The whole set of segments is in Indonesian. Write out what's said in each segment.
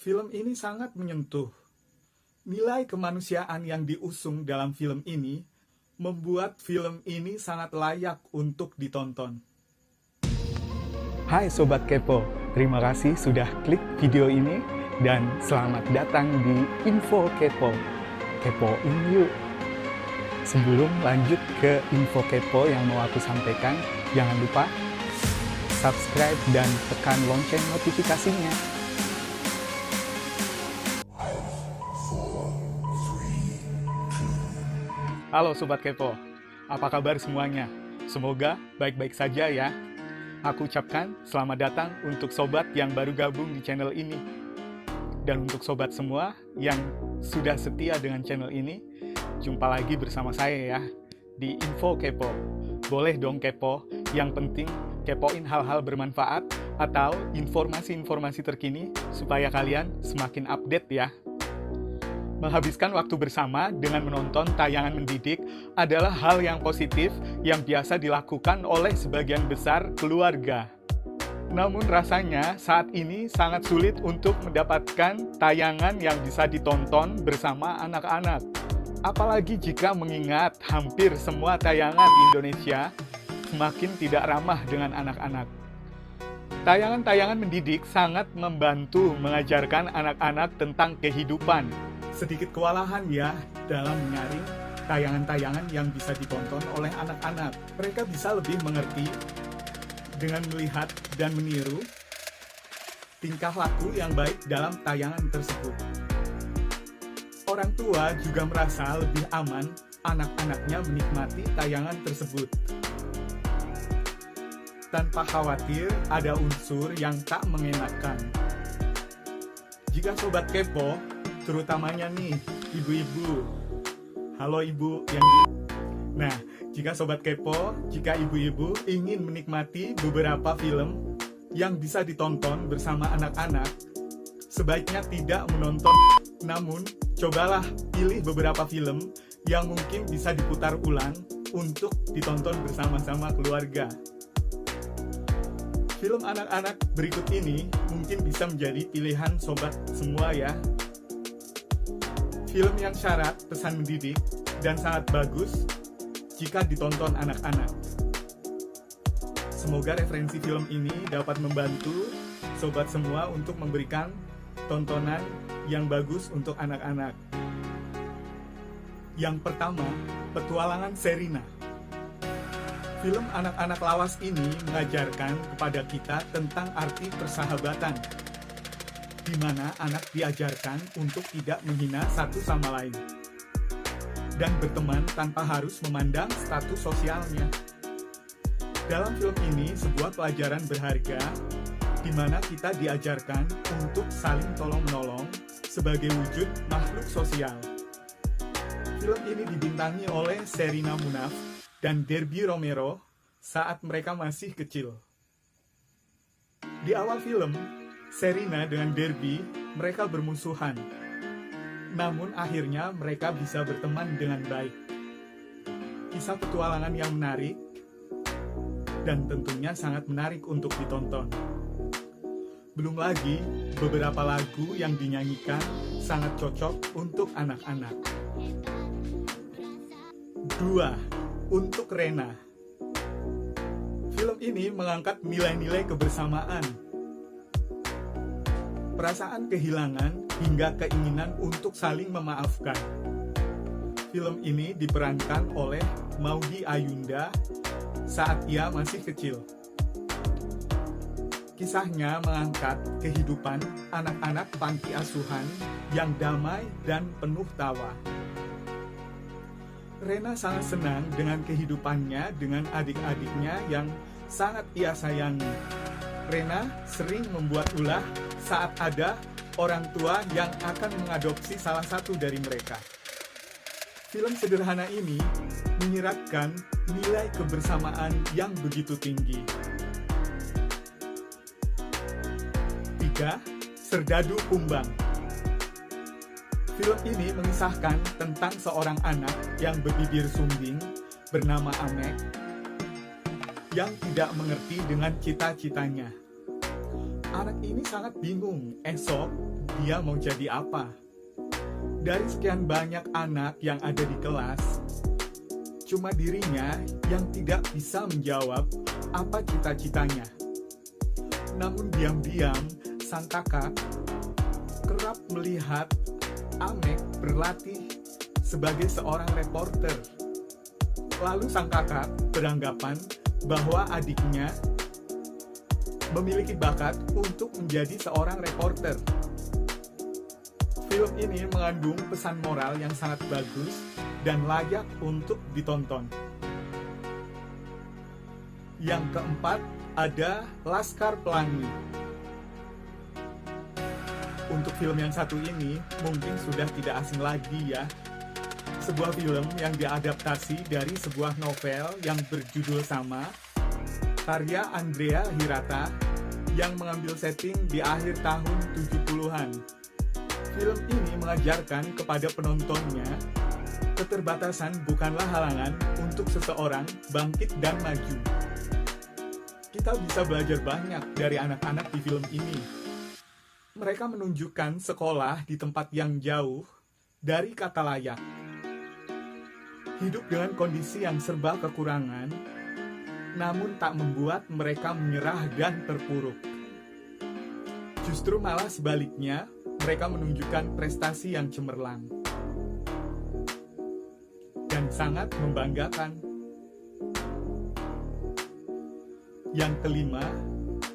Film ini sangat menyentuh. Nilai kemanusiaan yang diusung dalam film ini membuat film ini sangat layak untuk ditonton. Hai Sobat Kepo, terima kasih sudah klik video ini dan selamat datang di Info Kepo. Kepoin yuk! Sebelum lanjut ke Info Kepo yang mau aku sampaikan, jangan lupa subscribe dan tekan lonceng notifikasinya. Halo Sobat Kepo, apa kabar semuanya? Semoga baik-baik saja ya. Aku ucapkan selamat datang untuk sobat yang baru gabung di channel ini. Dan untuk sobat semua yang sudah setia dengan channel ini, jumpa lagi bersama saya ya, di Info Kepo. Boleh dong kepo, yang penting kepoin hal-hal bermanfaat atau informasi-informasi terkini supaya kalian semakin update ya. Menghabiskan waktu bersama dengan menonton tayangan mendidik adalah hal yang positif yang biasa dilakukan oleh sebagian besar keluarga. Namun rasanya saat ini sangat sulit untuk mendapatkan tayangan yang bisa ditonton bersama anak-anak. Apalagi jika mengingat hampir semua tayangan di Indonesia semakin tidak ramah dengan anak-anak. Tayangan-tayangan mendidik sangat membantu mengajarkan anak-anak tentang kehidupan. Sedikit kewalahan ya dalam menyaring tayangan-tayangan yang bisa ditonton oleh anak-anak. Mereka bisa lebih mengerti dengan melihat dan meniru tingkah laku yang baik dalam tayangan tersebut. Orang tua juga merasa lebih aman anak-anaknya menikmati tayangan tersebut, tanpa khawatir ada unsur yang tak mengenakan. Jika Sobat Kepo, terutamanya nih, ibu-ibu. Halo ibu yang Nah, jika Sobat Kepo, jika ibu-ibu ingin menikmati beberapa film yang bisa ditonton bersama anak-anak, sebaiknya tidak menonton. Namun, cobalah pilih beberapa film yang mungkin bisa diputar ulang untuk ditonton bersama-sama keluarga. Film anak-anak berikut ini mungkin bisa menjadi pilihan sobat semua ya. Film yang syarat pesan mendidik dan sangat bagus jika ditonton anak-anak. Semoga referensi film ini dapat membantu sobat semua untuk memberikan tontonan yang bagus untuk anak-anak. Yang pertama, Petualangan Sherina. Film anak-anak lawas ini mengajarkan kepada kita tentang arti persahabatan, di mana anak diajarkan untuk tidak menghina satu sama lain dan berteman tanpa harus memandang status sosialnya. Dalam film ini sebuah pelajaran berharga di mana kita diajarkan untuk saling tolong-menolong sebagai wujud makhluk sosial. Film ini dibintangi oleh Sherina Munaf dan Derby Romero saat mereka masih kecil. Di awal film, Sherina dengan Derby, mereka bermusuhan. Namun akhirnya mereka bisa berteman dengan baik. Kisah petualangan yang menarik dan tentunya sangat menarik untuk ditonton. Belum lagi beberapa lagu yang dinyanyikan sangat cocok untuk anak-anak. 2. Untuk Rena. Film ini mengangkat nilai-nilai kebersamaan, perasaan kehilangan, hingga keinginan untuk saling memaafkan. Film ini diperankan oleh Maudy Ayunda saat ia masih kecil. Kisahnya mengangkat kehidupan anak-anak panti asuhan yang damai dan penuh tawa. Rena sangat senang dengan kehidupannya dengan adik-adiknya yang sangat ia sayangi. Rena sering membuat ulah saat ada orang tua yang akan mengadopsi salah satu dari mereka. Film sederhana ini menyiratkan nilai kebersamaan yang begitu tinggi. 3. Serdadu Kumbang. Film ini mengisahkan tentang seorang anak yang berbibir sumbing bernama Amek yang tidak mengerti dengan cita-citanya. Anak ini sangat bingung esok dia mau jadi apa. Dari sekian banyak anak yang ada di kelas, cuma dirinya yang tidak bisa menjawab apa cita-citanya. Namun diam-diam, sang kakak kerap melihat Amek berlatih sebagai seorang reporter. Lalu sang kakak beranggapan bahwa adiknya memiliki bakat untuk menjadi seorang reporter. Film ini mengandung pesan moral yang sangat bagus dan layak untuk ditonton. Yang keempat, ada Laskar Pelangi. Untuk film yang satu ini mungkin sudah tidak asing lagi ya. Sebuah film yang diadaptasi dari sebuah novel yang berjudul sama, karya Andrea Hirata, yang mengambil setting di akhir tahun 70-an. Film ini mengajarkan kepada penontonnya, keterbatasan bukanlah halangan untuk seseorang bangkit dan maju. Kita bisa belajar banyak dari anak-anak di film ini. Mereka menunjukkan sekolah di tempat yang jauh dari kata layak. Hidup dengan kondisi yang serba kekurangan, namun tak membuat mereka menyerah dan terpuruk. Justru malah sebaliknya, mereka menunjukkan prestasi yang cemerlang dan sangat membanggakan. Yang kelima,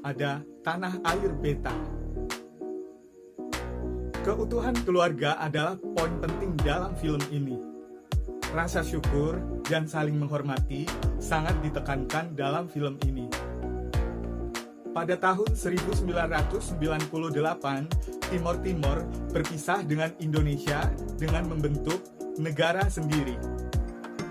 ada Tanah Air Beta. Keutuhan keluarga adalah poin penting dalam film ini. Rasa syukur dan saling menghormati sangat ditekankan dalam film ini. Pada tahun 1998, Timor Timor berpisah dengan Indonesia dengan membentuk negara sendiri.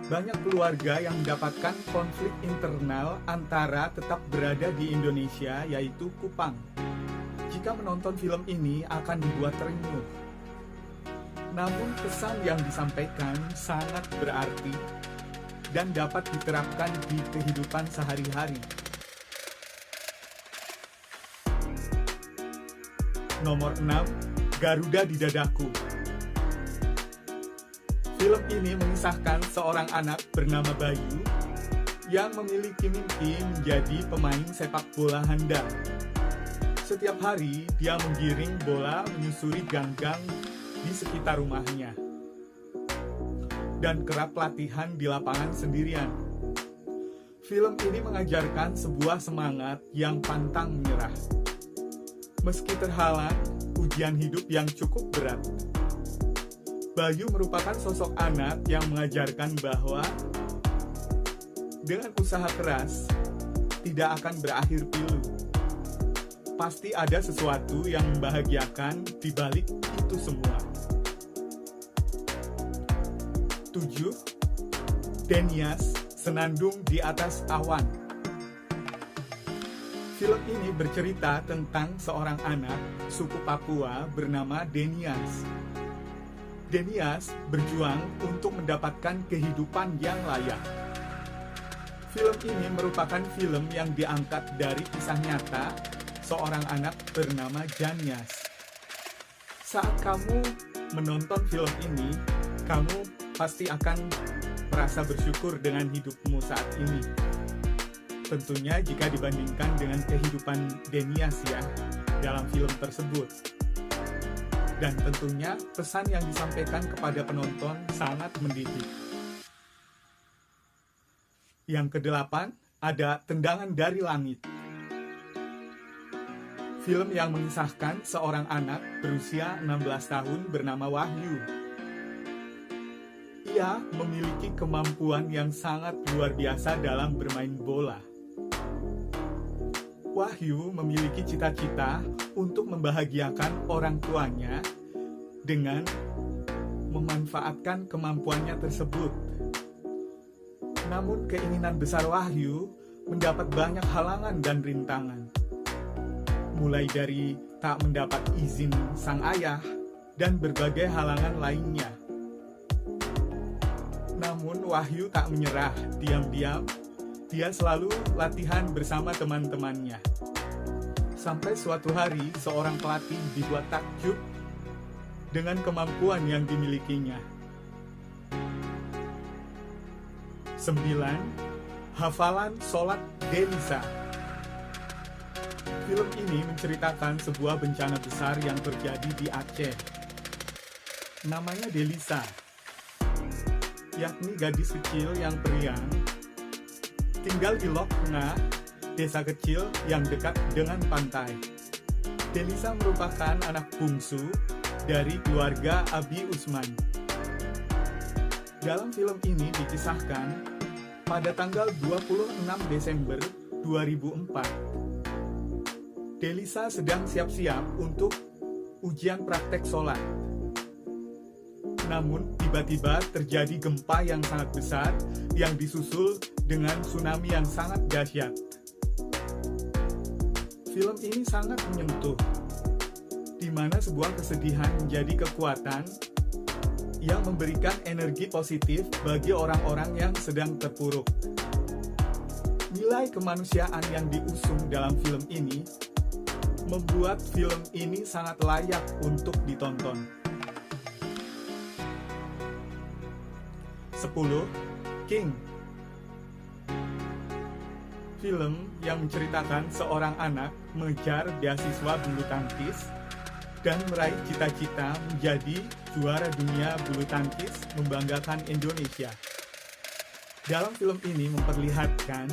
Banyak keluarga yang mendapatkan konflik internal antara tetap berada di Indonesia, yaitu Kupang. Jika menonton film ini akan dibuat terenyuh. Namun pesan yang disampaikan sangat berarti dan dapat diterapkan di kehidupan sehari-hari. Nomor 6, Garuda di Dadaku. Film ini mengisahkan seorang anak bernama Bayu yang memiliki mimpi menjadi pemain sepak bola handal. Setiap hari dia menggiring bola menyusuri gang-gang di sekitar rumahnya dan kerap latihan di lapangan sendirian. Film ini mengajarkan sebuah semangat yang pantang menyerah. Meski terhalang ujian hidup yang cukup berat, Bayu merupakan sosok anak yang mengajarkan bahwa dengan usaha keras tidak akan berakhir pilu. Pasti ada sesuatu yang membahagiakan di balik itu semua. 7. Denias, Senandung di Atas Awan. Film ini bercerita tentang seorang anak suku Papua bernama Denias. Denias berjuang untuk mendapatkan kehidupan yang layak. Film ini merupakan film yang diangkat dari kisah nyata seorang anak bernama Janias. Saat kamu menonton film ini, kamu pasti akan merasa bersyukur dengan hidupmu saat ini. Tentunya jika dibandingkan dengan kehidupan Denias ya, dalam film tersebut. Dan tentunya pesan yang disampaikan kepada penonton sangat mendidik. Yang kedelapan, ada Tendangan dari Langit. Film yang mengisahkan seorang anak berusia 16 tahun bernama Wahyu. Ia memiliki kemampuan yang sangat luar biasa dalam bermain bola. Wahyu memiliki cita-cita untuk membahagiakan orang tuanya dengan memanfaatkan kemampuannya tersebut. Namun keinginan besar Wahyu mendapat banyak halangan dan rintangan. Mulai dari tak mendapat izin sang ayah dan berbagai halangan lainnya. Namun Wahyu tak menyerah, diam-diam dia selalu latihan bersama teman-temannya. Sampai suatu hari seorang pelatih dibuat takjub dengan kemampuan yang dimilikinya. 9. Hafalan Sholat Delisa. Film ini menceritakan sebuah bencana besar yang terjadi di Aceh. Namanya Delisa, yakni gadis kecil yang periang, tinggal di Lok Tengah, desa kecil yang dekat dengan pantai. Delisa merupakan anak bungsu dari keluarga Abi Usman. Dalam film ini dikisahkan pada tanggal 26 Desember 2004. Delisa sedang siap-siap untuk ujian praktek sholat. Namun, tiba-tiba terjadi gempa yang sangat besar yang disusul dengan tsunami yang sangat dahsyat. Film ini sangat menyentuh, di mana sebuah kesedihan menjadi kekuatan yang memberikan energi positif bagi orang-orang yang sedang terpuruk. Nilai kemanusiaan yang diusung dalam film ini membuat film ini sangat layak untuk ditonton. 10. King. Film yang menceritakan seorang anak mengejar beasiswa bulu tangkis dan meraih cita-cita menjadi juara dunia bulu tangkis membanggakan Indonesia. Dalam film ini memperlihatkan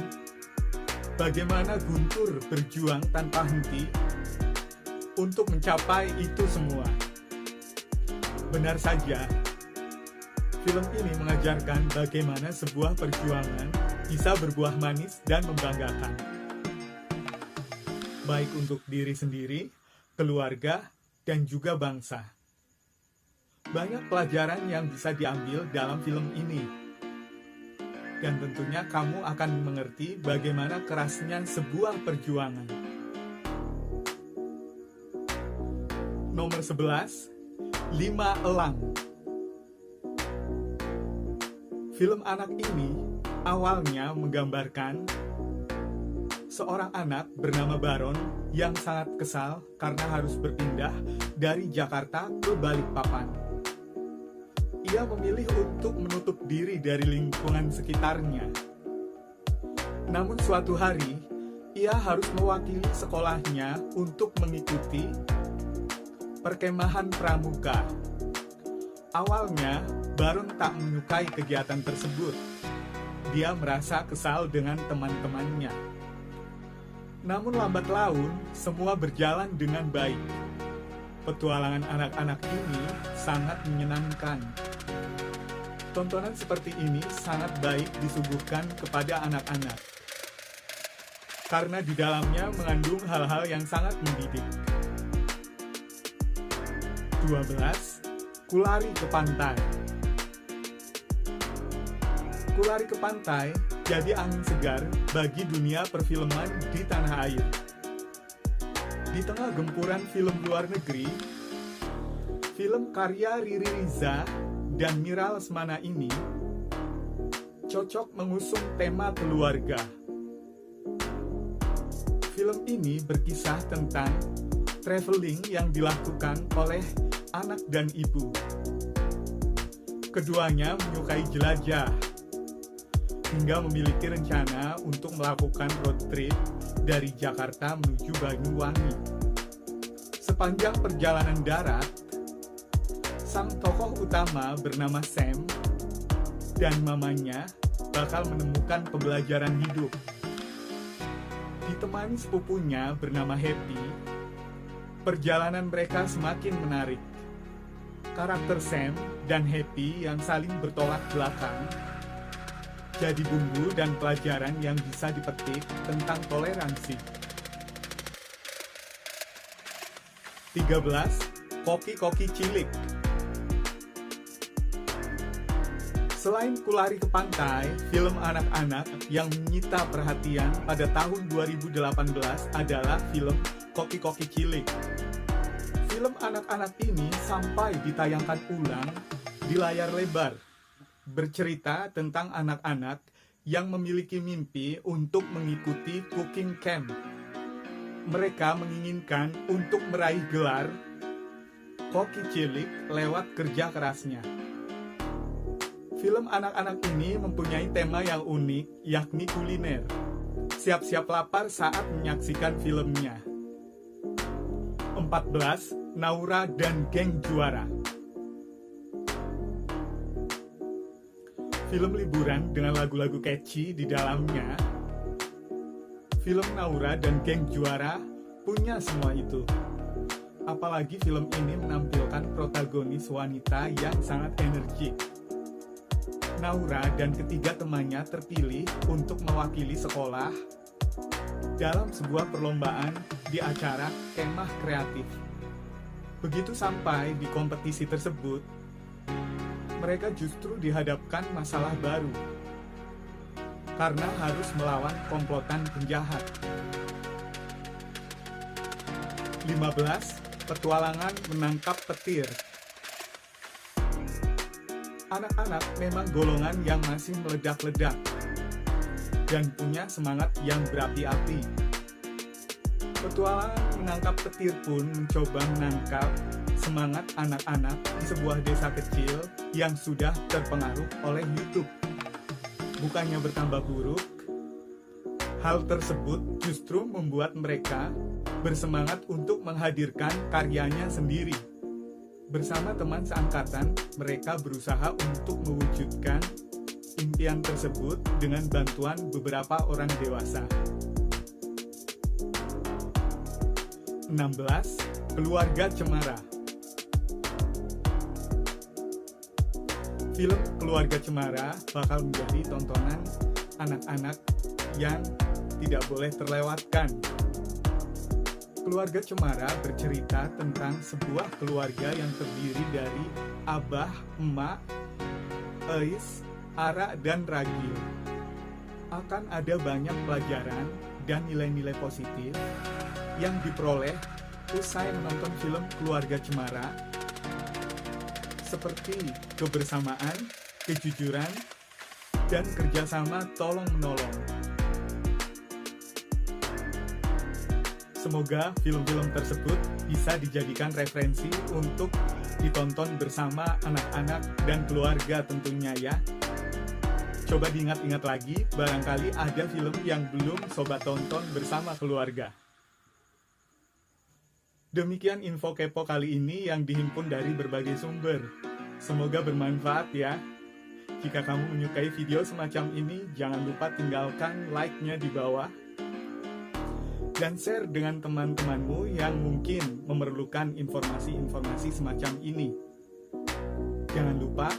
bagaimana Guntur berjuang tanpa henti untuk mencapai itu semua. Benar saja, film ini mengajarkan bagaimana sebuah perjuangan bisa berbuah manis dan membanggakan, baik untuk diri sendiri, keluarga, dan juga bangsa. Banyak pelajaran yang bisa diambil dalam film ini. Dan tentunya kamu akan mengerti bagaimana kerasnya sebuah perjuangan. Nomor 11, 5 Elang. Film anak ini awalnya menggambarkan seorang anak bernama Baron yang sangat kesal karena harus berpindah dari Jakarta ke Balikpapan. Ia memilih untuk menutup diri dari lingkungan sekitarnya. Namun suatu hari, ia harus mewakili sekolahnya untuk mengikuti perkemahan pramuka. Awalnya, Baron tak menyukai kegiatan tersebut. Dia merasa kesal dengan teman-temannya. Namun lambat laun, semua berjalan dengan baik. Petualangan anak-anak ini sangat menyenangkan. Tontonan seperti ini sangat baik disuguhkan kepada anak-anak, karena di dalamnya mengandung hal-hal yang sangat mendidik. 12. Kulari ke Pantai. Kulari ke Pantai jadi angin segar bagi dunia perfilman di tanah air. Di tengah gempuran film luar negeri, film karya Riri Riza dan Mira Lesmana ini cocok mengusung tema keluarga. Film ini berkisah tentang traveling yang dilakukan oleh anak dan ibu. Keduanya menyukai jelajah, hingga memiliki rencana untuk melakukan road trip dari Jakarta menuju Banyuwangi. Sepanjang perjalanan darat, sang tokoh utama bernama Sam dan mamanya bakal menemukan pembelajaran hidup. Ditemani sepupunya bernama Happy, perjalanan mereka semakin menarik. Karakter Sam dan Happy yang saling bertolak belakang jadi bumbu dan pelajaran yang bisa dipetik tentang toleransi. 13. Koki-koki cilik. Selain Kulari ke Pantai, film anak-anak yang menyita perhatian pada tahun 2018 adalah film Koki-koki cilik. Film anak-anak ini sampai ditayangkan ulang di layar lebar, bercerita tentang anak-anak yang memiliki mimpi untuk mengikuti cooking camp. Mereka menginginkan untuk meraih gelar koki cilik lewat kerja kerasnya. Film anak-anak ini mempunyai tema yang unik, yakni kuliner. Siap-siap lapar saat menyaksikan filmnya. 14. Naura dan Geng Juara. Film liburan dengan lagu-lagu catchy di dalamnya. Film Naura dan Geng Juara punya semua itu. Apalagi film ini menampilkan protagonis wanita yang sangat energik. Naura dan ketiga temannya terpilih untuk mewakili sekolah dalam sebuah perlombaan di acara kemah kreatif. Begitu sampai di kompetisi tersebut, mereka justru dihadapkan masalah baru karena harus melawan komplotan penjahat. 15. Petualangan menangkap petir. Anak-anak memang golongan yang masih meledak-ledak dan punya semangat yang berapi-api. Petualangan menangkap petir pun mencoba menangkap semangat anak-anak di sebuah desa kecil yang sudah terpengaruh oleh YouTube. Bukannya bertambah buruk, hal tersebut justru membuat mereka bersemangat untuk menghadirkan karyanya sendiri. Bersama teman seangkatan, mereka berusaha untuk mewujudkan impian tersebut dengan bantuan beberapa orang dewasa. 16. Keluarga Cemara. Film Keluarga Cemara bakal menjadi tontonan anak-anak yang tidak boleh terlewatkan. Keluarga Cemara bercerita tentang sebuah keluarga yang terdiri dari abah, emak, Eis, Ara, dan Ragil. Akan ada banyak pelajaran dan nilai-nilai positif yang diperoleh usai menonton film Keluarga Cemara, seperti kebersamaan, kejujuran, dan kerjasama tolong-menolong. Semoga film-film tersebut bisa dijadikan referensi untuk ditonton bersama anak-anak dan keluarga tentunya ya. Coba diingat-ingat lagi, barangkali ada film yang belum sobat tonton bersama keluarga. Demikian info kepo kali ini yang dihimpun dari berbagai sumber. Semoga bermanfaat ya. Jika kamu menyukai video semacam ini, jangan lupa tinggalkan like-nya di bawah. Dan share dengan teman-temanmu yang mungkin memerlukan informasi-informasi semacam ini. Jangan lupa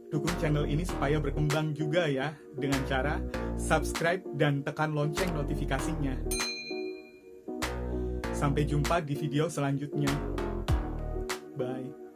dukung channel ini supaya berkembang juga ya, dengan cara subscribe dan tekan lonceng notifikasinya. Sampai jumpa di video selanjutnya. Bye.